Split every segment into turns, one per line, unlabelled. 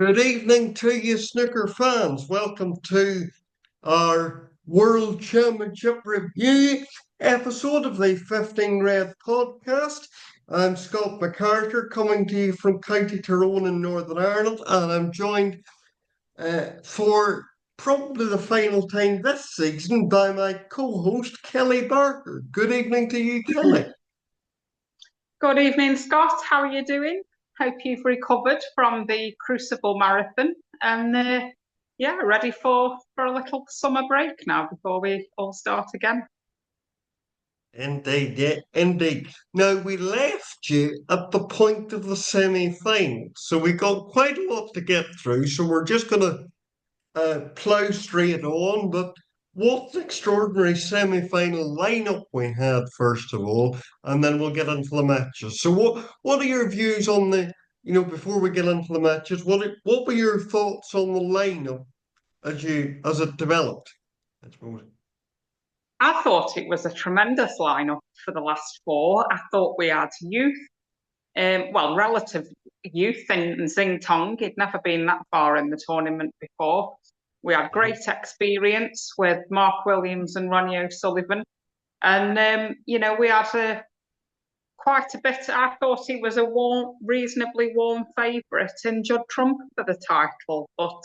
Good evening to you, snooker fans. Welcome to our World Championship review episode of the 15 Red podcast. I'm Scott MacArthur, coming to you from County Tyrone in Northern Ireland, and I'm joined for probably the final time this season by my co-host Kelly Barker. Good evening to you, Kelly.
Good evening, Scott. How are you doing? Hope you've recovered from the Crucible Marathon and yeah, ready for a little summer break now before we all start again.
Indeed, yeah, indeed. Now, we left you at the point of the semi-final, so we got quite a lot to get through. So we're just going to plough straight on. But what extraordinary semi-final lineup we had first of all, and then we'll get into the matches. So, what are your views on before we get into the matches? What were your thoughts on the lineup as it developed? I suppose.
I thought it was a tremendous lineup for the last four. I thought we had youth, relative youth in Xintong. He'd never been that far in the tournament before. We had great experience with Mark Williams and Ronnie O'Sullivan. And, we had quite a bit. I thought he was a reasonably warm favourite in Judd Trump for the title. But,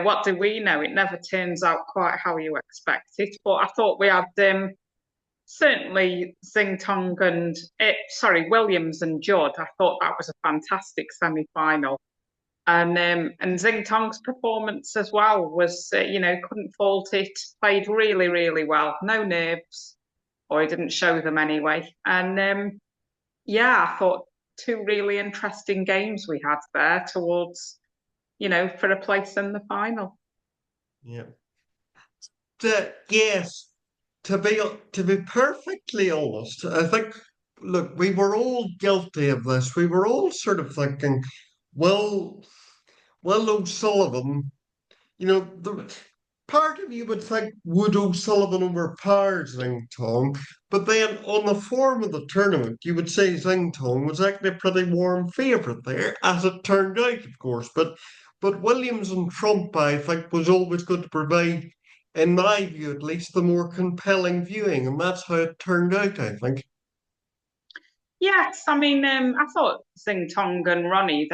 what do we know? It never turns out quite how you expect it. But I thought we had certainly Xingtong and, Williams and Judd. I thought that was a fantastic semi-final. And Xingtong's performance as well was, couldn't fault it. Played really, really well. No nerves, or he didn't show them anyway. And I thought two really interesting games we had there towards, for a place in the final.
Yeah. Yes, to be perfectly honest, I think look, we were all guilty of this. We were all sort of thinking, well, O'Sullivan, the part of you would think would O'Sullivan overpower Tong, but then on the form of the tournament, you would say Tong was actually a pretty warm favourite there, as it turned out, of course. But Williams and Trump, I think, was always going to provide, in my view at least, the more compelling viewing, and that's how it turned out, I think.
Yes, I mean, I thought Xingtong and Ronnie,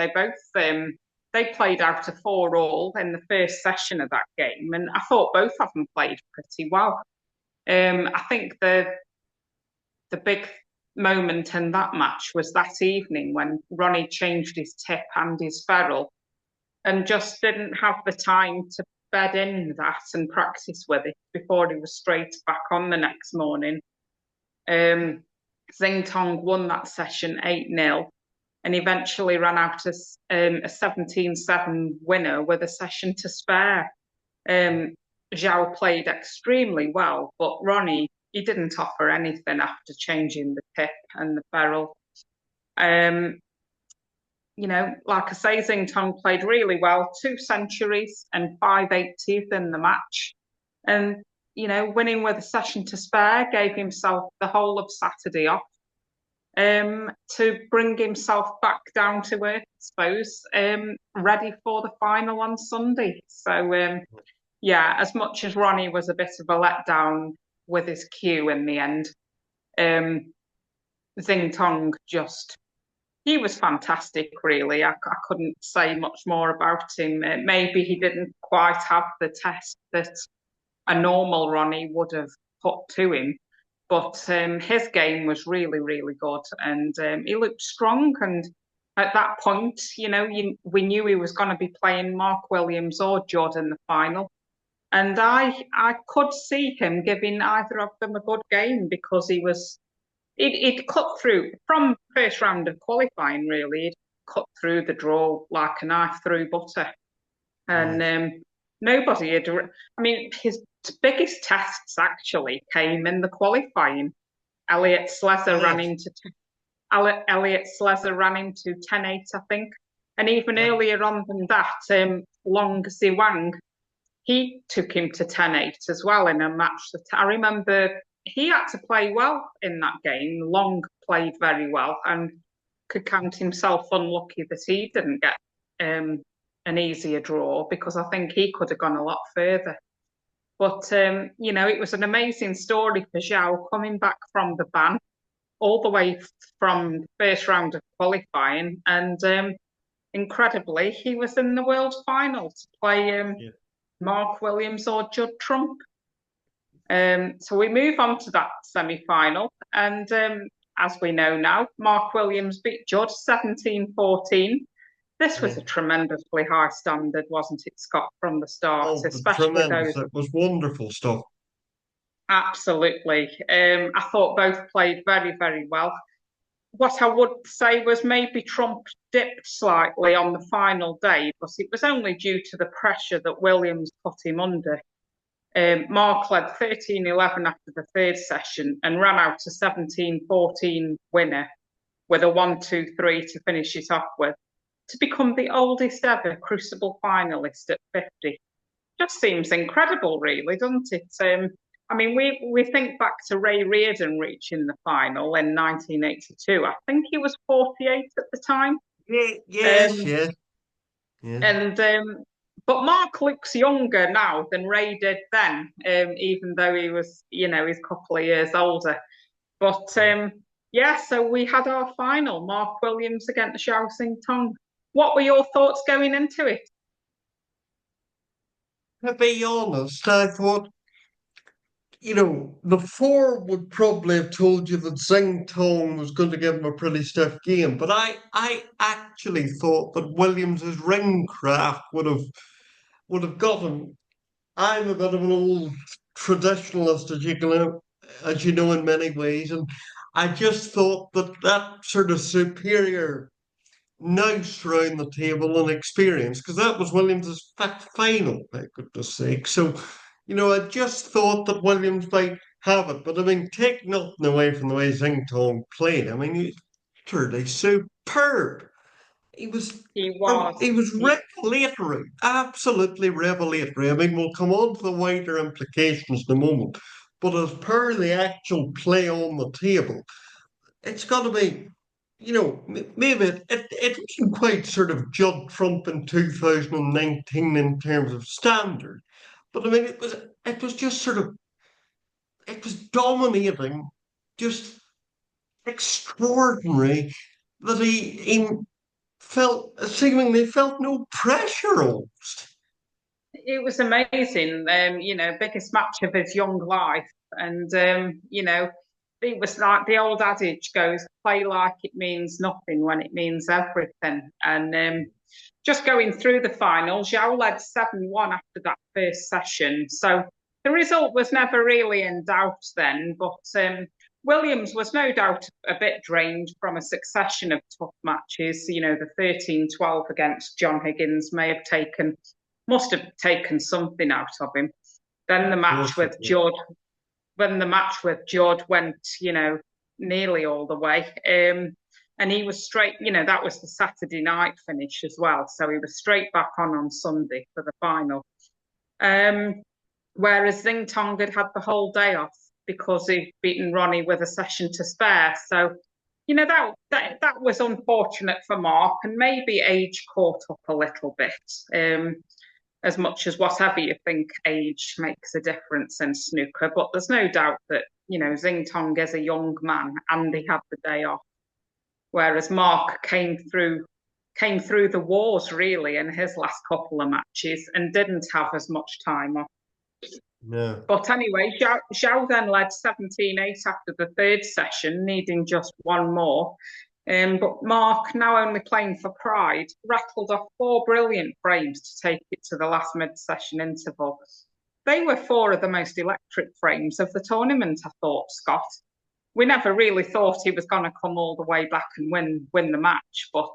they played out of 4-all in the first session of that game, and I thought both of them played pretty well. I think the big moment in that match was that evening when Ronnie changed his tip and his ferrule and just didn't have the time to bed in that and practice with it before he was straight back on the next morning. Xingtong won that session 8-0 and eventually ran out as a 17-7 winner with a session to spare. Zhao played extremely well, but Ronnie, he didn't offer anything after changing the tip and the ferrule. Like I say, Xingtong played really well, 2 centuries and 580s in the match. And, winning with a session to spare gave himself the whole of Saturday off to bring himself back down to earth, I suppose, ready for the final on Sunday. So, as much as Ronnie was a bit of a letdown with his cue in the end, Xingtong he was fantastic, really. I couldn't say much more about him. Maybe he didn't quite have the test that a normal Ronnie would have put to him, but his game was really, really good, and he looked strong. And at that point, we knew he was going to be playing Mark Williams or Judd in the final. And I could see him giving either of them a good game because he'd cut through from first round of qualifying, really. He'd cut through the draw like a knife through butter. And nobody had, I mean, his biggest tests actually came in the qualifying. Elliot Slezzer ran
Yes.
into Elliot Slezzer ran into 10-8, I think. And even earlier on than that, Long Ziwang, he took him to 10-8 as well in a match that I remember he had to play well in that game. Long played very well and could count himself unlucky that he didn't get an easier draw because I think he could have gone a lot further. But it was an amazing story for Zhao coming back from the ban all the way from the first round of qualifying, and incredibly, he was in the world final to play
Yeah.
Mark Williams or Judd Trump. So we move on to that semi-final, and as we know now, Mark Williams beat Judd 17-14. This was
Yeah.
a tremendously high standard, wasn't it, Scott, from the start,
Oh, but
especially
tremendous.
those.
It was wonderful stuff.
Absolutely. I thought both played very, very well. What I would say was maybe Trump dipped slightly on the final day, but it was only due to the pressure that Williams put him under. Mark led 13-11 after the third session and ran out a 17-14 winner with a 1-2-3 to finish it off with, to become the oldest ever Crucible finalist at 50. Just seems incredible, really, doesn't it? I mean, we think back to Ray Reardon reaching the final in 1982. I think he was 48 at the time.
Yeah, yes,
Um,
yeah, yeah.
and but Mark looks younger now than Ray did then, even though he was, he's a couple of years older. But yeah, so we had our final, Mark Williams against Zhao Xintong. What were your thoughts going into it?
To be honest, I thought, the four would probably have told you that Zhang was going to give him a pretty stiff game, but I actually thought that Williams's ring craft would have got him. I'm a bit of an old traditionalist, as you know, in many ways, and I just thought that that sort of superior nous around the table and experience, because that was Williams' final, for goodness sake. So, I just thought that Williams might have it. But I mean, take nothing away from the way Xingtong played. I mean, he's truly superb. He was
He was.
he was revelatory, absolutely revelatory. I mean, we'll come on to the wider implications in a moment. But as per the actual play on the table, it's got to be, maybe it wasn't quite sort of Judd Trump in 2019 in terms of standard, but I mean it was just sort of it was dominating, just extraordinary that he seemingly felt no pressure almost.
It was amazing. Biggest match of his young life, and it was like the old adage goes, "Play like it means nothing when it means everything." And just going through the final, Zhao led 7-1 after that first session, so the result was never really in doubt then. But Williams was no doubt a bit drained from a succession of tough matches. The 13-12 against John Higgins must have taken something out of him. Then the
Of
match
course it
with
did.
Judd, when the match with Judd went, nearly all the way. And he was straight, that was the Saturday night finish as well. So he was straight back on Sunday for the final. Whereas Xingtong had the whole day off because he'd beaten Ronnie with a session to spare. So, that was unfortunate for Mark, and maybe age caught up a little bit. As much as whatever you think, age makes a difference in snooker. But there's no doubt that, Xingtong is a young man and he had the day off. Whereas Mark came through the wars really in his last couple of matches and didn't have as much time off.
No.
But anyway, Zhao then led 17-8 after the third session, needing just one more. But Mark, now only playing for pride, rattled off 4 brilliant frames to take it to the last mid-session interval. They were 4 of the most electric frames of the tournament, I thought, Scott. We never really thought he was going to come all the way back and win the match, but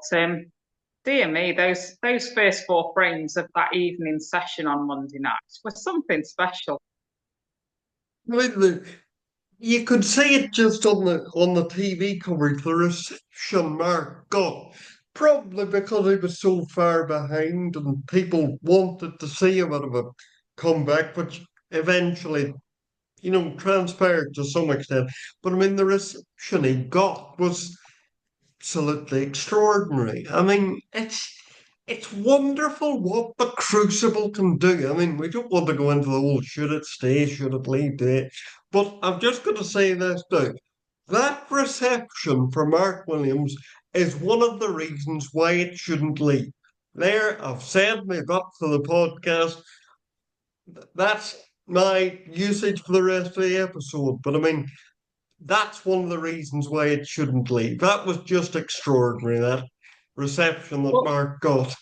dear me, those first 4 frames of that evening session on Monday night was something special.
I mean, you could see it just on the TV coverage, the reception Mark got, probably because he was so far behind and people wanted to see a bit of a comeback, which eventually, transpired to some extent. But I mean, the reception he got was absolutely extraordinary. I mean, it's wonderful what the Crucible can do. I mean, we don't want to go into the whole should it stay, should it leave it, but I'm just going to say this now. That reception for Mark Williams is one of the reasons why it shouldn't leave. There, I've said we got to the podcast. That's my usage for the rest of the episode. But I mean, that's one of the reasons why it shouldn't leave. That was just extraordinary, that reception that
Well,
Mark got.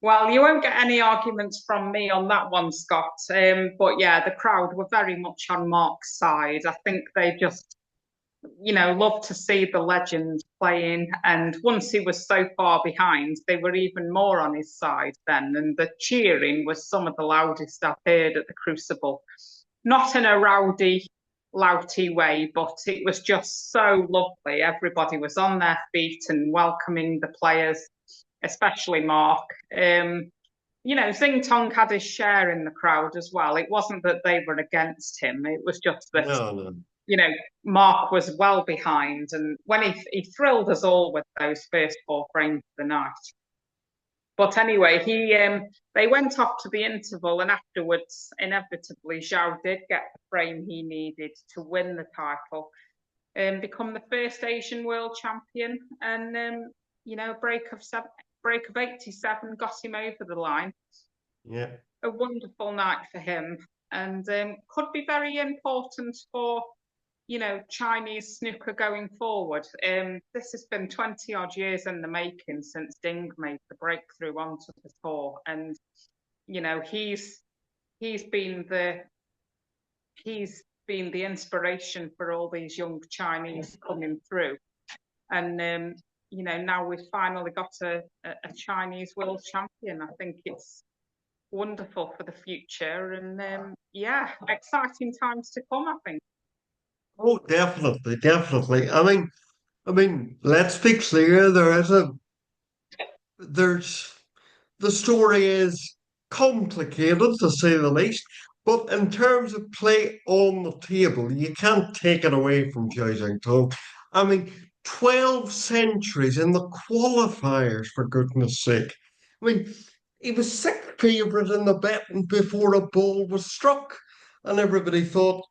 well, you won't get any arguments from me on that one, Scott. But yeah, the crowd were very much on Mark's side. I think they just, love to see the legend playing. And once he was so far behind, they were even more on his side then. And the cheering was some of the loudest I've heard at the Crucible. Not in a rowdy, louty way, but it was just so lovely. Everybody was on their feet and welcoming the players, especially Mark. Xintong had his share in the crowd as well. It wasn't that they were against him. It was just that
No, no.
you know, Mark was well behind, and when he thrilled us all with those first four frames of the night. But anyway, he they went off to the interval, and afterwards, inevitably, Zhao did get the frame he needed to win the title and become the first Asian world champion. And break of 87 got him over the line.
Yeah.
A wonderful night for him, and could be very important for Chinese snooker going forward. This has been 20 odd years in the making since Ding made the breakthrough onto the tour. And, he's been the inspiration for all these young Chinese coming through. And, now we've finally got a Chinese world champion. I think it's wonderful for the future. And, exciting times to come, I think.
Oh, definitely, definitely. I mean, let's be clear. There's the story is complicated to say the least, but in terms of play on the table, you can't take it away from Zhao Xintong. I mean, 12 centuries in the qualifiers, for goodness sake. I mean, he was sixth favourite in the betting before a ball was struck, and everybody thought,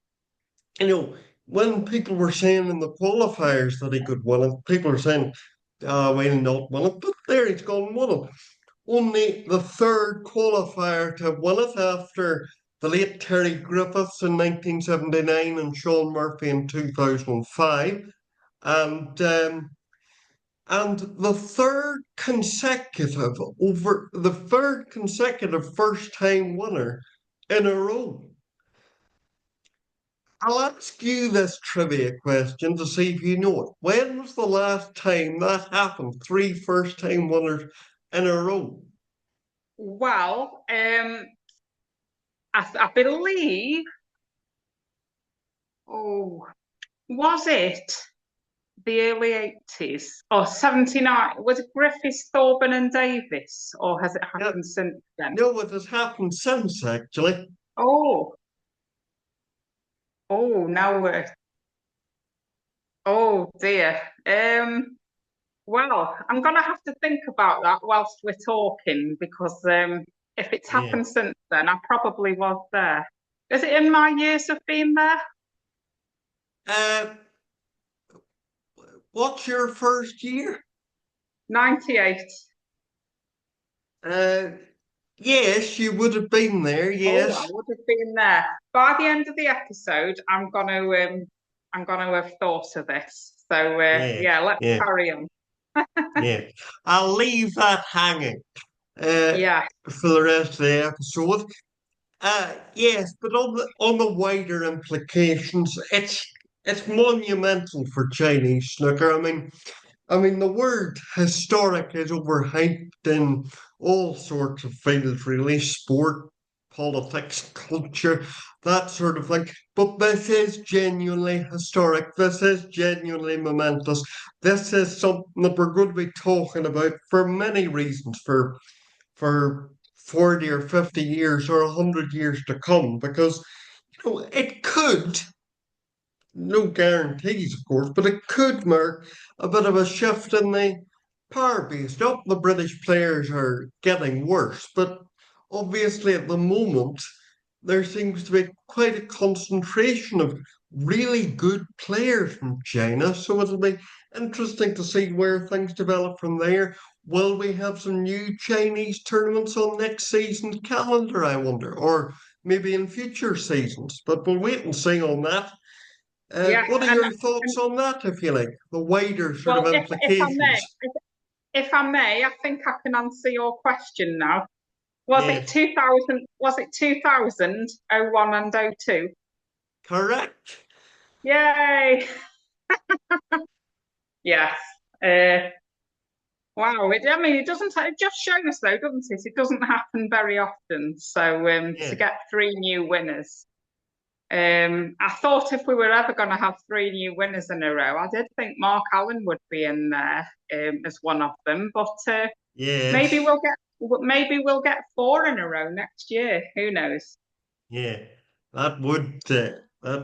you know, when people were saying in the qualifiers that he could win it, people were saying, well, not win it, but there he's gone and won it. Only the third qualifier to have won it after the late Terry Griffiths in 1979 and Sean Murphy in 2005. And the third consecutive first time winner in a row. I'll ask you this trivia question to see if you know it. When was the last time that happened? Three first time winners in a row.
Well, I believe, oh, was it the early 80s or 79? Was it Griffiths, Thorburn, and Davis, or has it
Yeah,
happened since then?
no, it has happened since actually.
Oh, oh, now we're, oh dear. Well, I'm gonna have to think about that whilst we're talking because if it's
Yeah.
happened since then, I probably was there. Is it in my years of being there?
Uh, what's your first year?
98.
Uh, yes, you would have been there.
Oh, I
Yes.
would have been there. By the end of the episode, I'm gonna have thought of this. So
Yeah.
yeah, let's
Yeah.
carry on.
Yeah. I'll leave that hanging uh,
Yeah.
for the rest of the episode. Yes, but on the wider implications, it's monumental for Chinese snooker. I mean, the word historic is overhyped in all sorts of fields, really, sport, politics, culture, that sort of thing. But this is genuinely historic. This is genuinely momentous. This is something that we're going to be talking about for many reasons, for 40 or 50 years or 100 years to come, because it could, no guarantees, of course, but it could mark a bit of a shift in power-based up. The British players are getting worse, but obviously at the moment there seems to be quite a concentration of really good players from China. So it'll be interesting to see where things develop from there. Will we have some new Chinese tournaments on next season's calendar, I wonder, or maybe in future seasons? But we'll wait and see on that.
Yeah,
What are
and,
your thoughts
and
on that, if you like, the wider sort of
well, if I may,
implications?
if I may, I think I can answer your question now. Was it
Yes,
2000? Was it 2000, 01 and 02?
correct.
Yay! Yes. Uh, wow. I mean, it doesn't. It just shows, though, doesn't it? It doesn't happen very often. So to
Yeah,
get three new winners. I thought if we were ever going to have three new winners in a row, I did think Mark Allen would be in there as one of them. But maybe
yes,
we'll get four in a row next year. Who knows?
yeah. That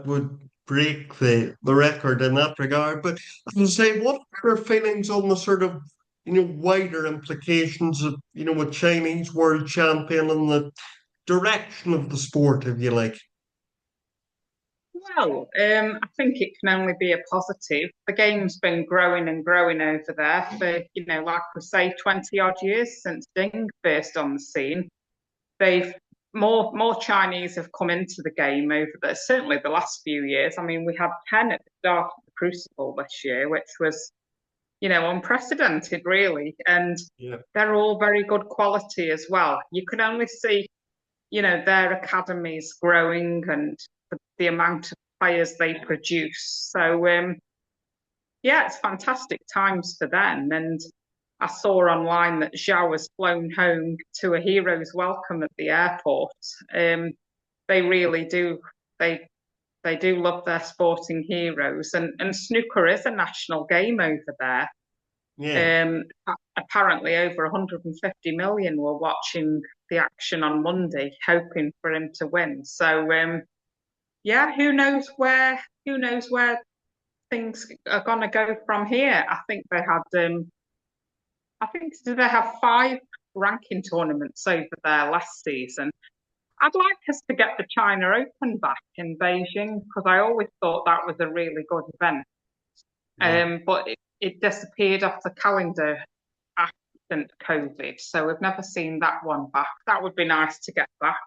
would break the record in that regard. But as I say, what are your feelings on the sort of wider implications of a Chinese world champion and the direction of the sport, if you like?
Well, I think it can only be a positive. The game's been growing and growing over there for, like we say, 20 odd years since Ding burst on the scene. They've more Chinese have come into the game over the certainly the last few years. I mean, we had 10 at the start of the Crucible this year, which was, unprecedented, really. And
Yeah,
they're all very good quality as well. You can only see, their academies growing and the amount of players they produce. So yeah, it's fantastic times for them. And I saw online that Zhao was flown home to a hero's welcome at the airport. Um, they really do. They do love their sporting heroes, and snooker is a national game over there.
yeah,
Apparently, over 150 million were watching the action on Monday, hoping for him to win. So yeah, who knows where things are going to go from here. I think did they have five ranking tournaments over there last season? I'd like us to get the China Open back in Beijing because I always thought that was a really good event.
yeah.
But it disappeared off the calendar after COVID, so we've never seen that one back. That would be nice to get back.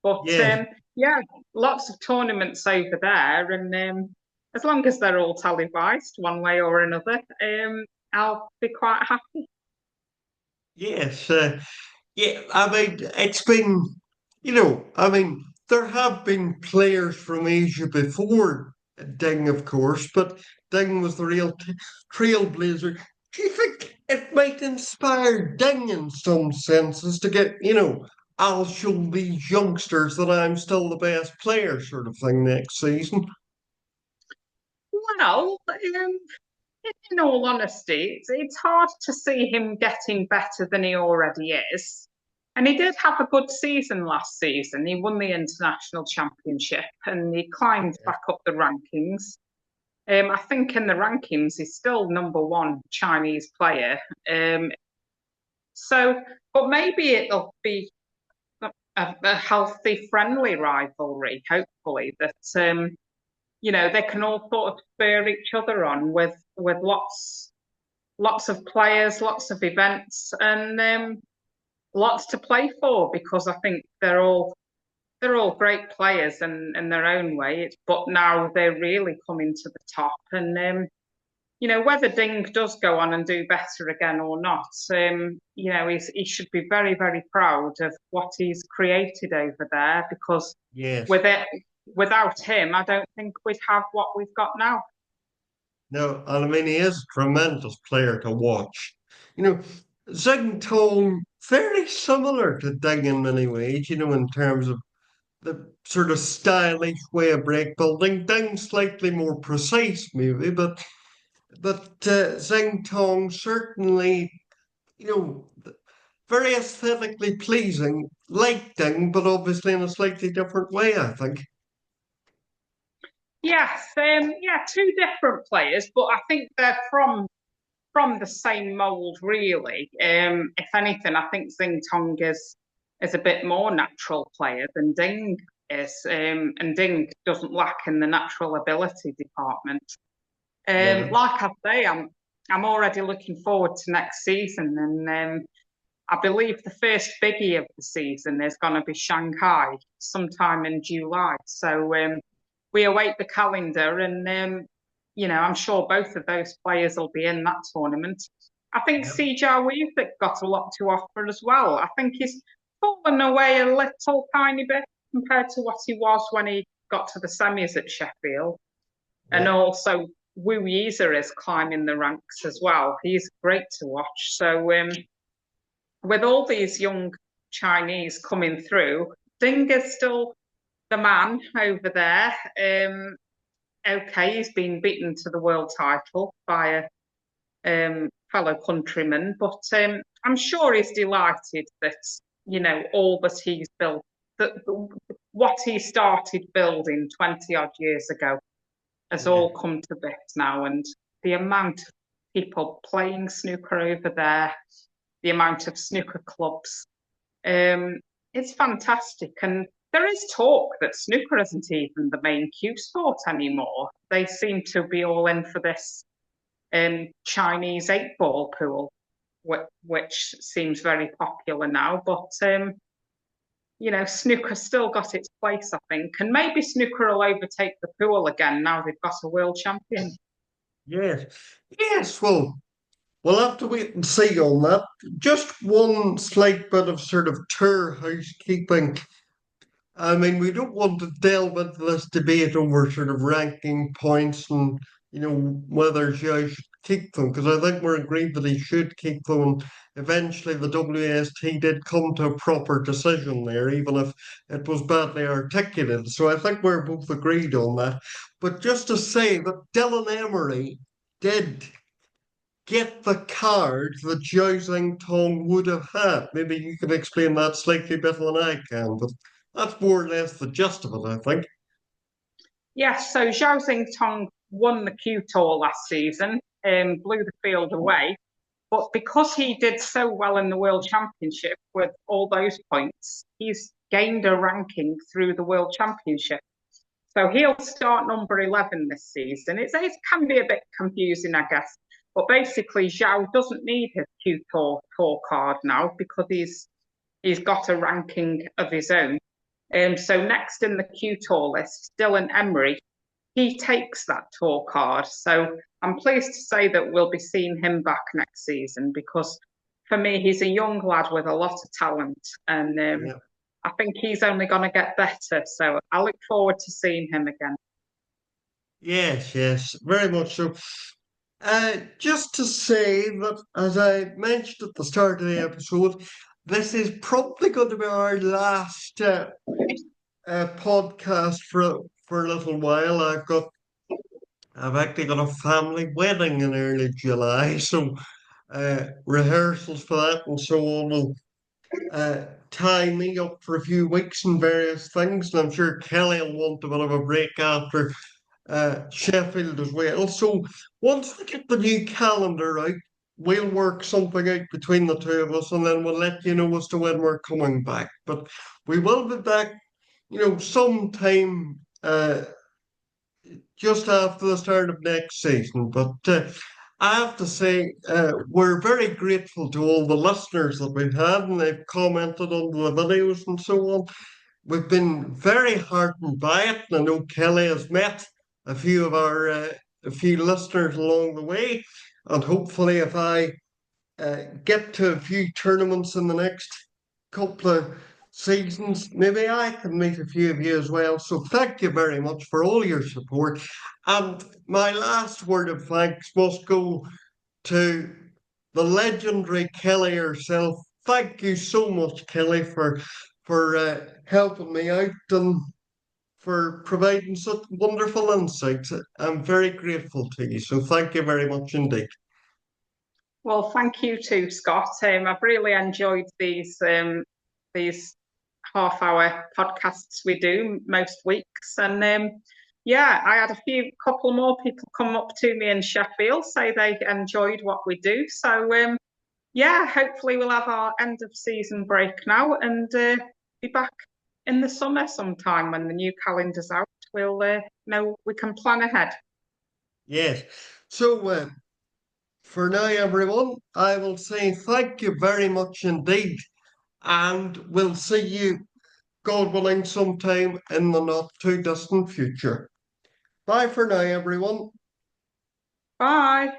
But
Yeah,
yeah, lots of tournaments over there, and as long as they're all televised one way or another, I'll be quite happy.
yes. Yeah, I mean, it's been, I mean, there have been players from Asia before Ding, of course, but Ding was the real trailblazer. Do you think it might inspire Ding in some senses to get, I'll show these youngsters that I'm still the best player sort of thing next season?
Well, in all honesty, it's hard to see him getting better than he already is. And he did have a good season last season. He won the international championship and he climbed back up the rankings. I think in the rankings, he's still number one Chinese player. Um, but maybe it'll be a healthy, friendly rivalry, hopefully, that they can all sort of spur each other on with lots of players, lots of events, and lots to play for because I think they're all great players in their own way. But now they're really coming to the top, and whether Ding does go on and do better again or not, he should be very, very proud of what he's created over there because
Yes.
with it, without him, I don't think we'd have what we've got now.
No, and I mean, he is a tremendous player to watch. You know, Xintong, very similar to Ding in many ways, in terms of the sort of stylish way of break building. Ding slightly more precise, maybe, but Xintong certainly, you know, very aesthetically pleasing, like Ding, but obviously in a slightly different way, I think.
Yes, yeah, two different players, but I think they're from from the same mould, really. If anything, I think Xintong is a bit more natural player than Ding is, and Ding doesn't lack in the natural ability department.
Yeah,
Like I say, I'm already looking forward to next season, and I believe the first biggie of the season is going to be Shanghai sometime in July. So we await the calendar, and I'm sure both of those players will be in that tournament. I think
yeah,
Si Jiahui got a lot to offer as well. I think he's fallen away a little tiny bit compared to what he was when he got to the semis at Sheffield. And
yeah.
also, Wu Yiza is climbing the ranks as well. He's great to watch. So, with all these young Chinese coming through, Ding is still the man over there. Okay, he's been beaten to the world title by a fellow countryman, but I'm sure he's delighted that all that he's built, that what he started building 20 odd years ago has
Yeah.
all come to bits now, and the amount of people playing snooker over there, the amount of snooker clubs, it's fantastic. And there is talk that snooker isn't even the main cue sport anymore. They seem to be all in for this Chinese 8-ball pool, which seems very popular now. But snooker still got its place, I think, and maybe snooker will overtake the pool again now they've got a world champion.
Yes. Yes. Well, we'll have to wait and see on that. Just one slight bit of sort of tour housekeeping. I mean, we don't want to delve into this debate over sort of ranking points and, whether Zhao should keep them, because I think we're agreed that he should keep them. And eventually, the WST did come to a proper decision there, even if it was badly articulated. So I think we're both agreed on that. But just to say that Dylan Emery did get the card that Zhao Xintong would have had. Maybe you can explain that slightly better than I can, but that's more or less the gist of it, I think.
Yes, so Zhao Xintong won the Q Tour last season and blew the field away. But because he did so well in the World Championship with all those points, he's gained a ranking through the World Championship. So he'll start number 11 this season. It can be a bit confusing, I guess. But basically, Zhao doesn't need his Q Tour card now because he's got a ranking of his own. So next in the Q Tour list, Dylan Emery, he takes that tour card. So I'm pleased to say that we'll be seeing him back next season because for me, he's a young lad with a lot of talent, and
Yeah.
I think he's only going to get better. So I look forward to seeing him again.
Yes, yes, very much so. Just to say that, as I mentioned at the start of the episode, this is probably going to be our last podcast for a little while. I've actually got a family wedding in early July, so rehearsals for that and so on will tie me up for a few weeks and various things. And I'm sure Kelly will want a bit of a break after Sheffield as well. So once we get the new calendar out, we'll work something out between the two of us and then we'll let you know as to when we're coming back. But we will be back, sometime just after the start of next season. But I have to say, we're very grateful to all the listeners that we've had, and they've commented on the videos and so on. We've been very heartened by it. I know Kelly has met a few of our a few listeners along the way, and hopefully, if I get to a few tournaments in the next couple of seasons, maybe I can meet a few of you as well. So thank you very much for all your support. And my last word of thanks must go to the legendary Kelly herself. Thank you so much, Kelly, for helping me out and for providing such wonderful insights. I'm very grateful to you. So thank you very much indeed.
Well, thank you too, Scott. I've really enjoyed these half-hour podcasts we do most weeks, and yeah, I had a couple more people come up to me in Sheffield say they enjoyed what we do. So yeah, hopefully we'll have our end of season break now and be back in the summer sometime when the new calendar's out. We'll know we can plan ahead.
Yes. So for now, everyone, I will say thank you very much indeed, and we'll see you, God willing, sometime in the not too distant future. Bye for now, everyone.
Bye.